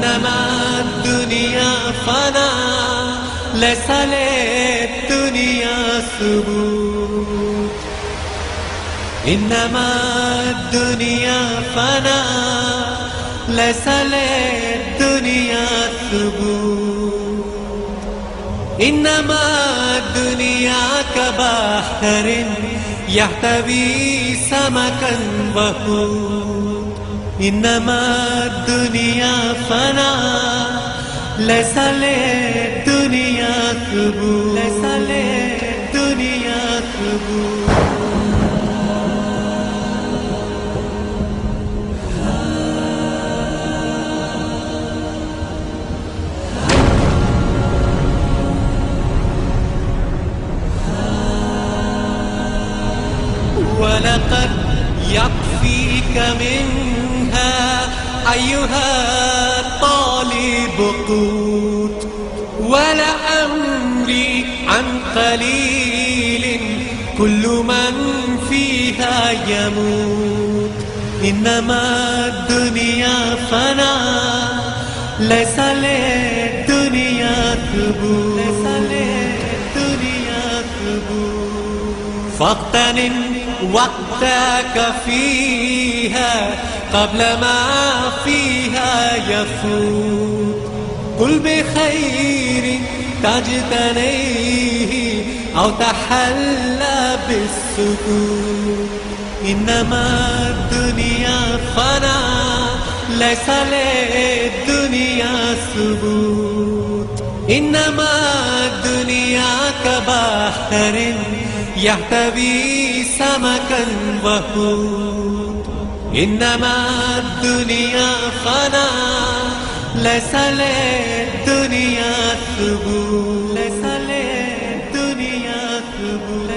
إنما الدنيا فنا ليس للدنيا ثبوت إنما الدنيا فنا ليس للدنيا ثبوت إنما الدنيا كبحر يحتوي سمكا وحوت إنما الدنيا فنا ليس للدنيا ثبوت ليس للدنيا ثبوت ولقد يكفيك منها أيها الطالب قوت ولأمري عن قليل كل من فيها يموت إنما الدنيا فنا ليس للدنيا ثبوت ليس للدنيا ثبوت فاغتنم وقتك فيها قبل ما فيها يفوت قل بخير تجتنيه أو تحلى بالسكوت إنما الدنيا فنا ليس للدنيا ثبوت إنما الدنيا كبحر يحتوي سمكا وحوت إنما الدنيا فنا ليس للدنيا ثبوت ليس للدنيا ثبوت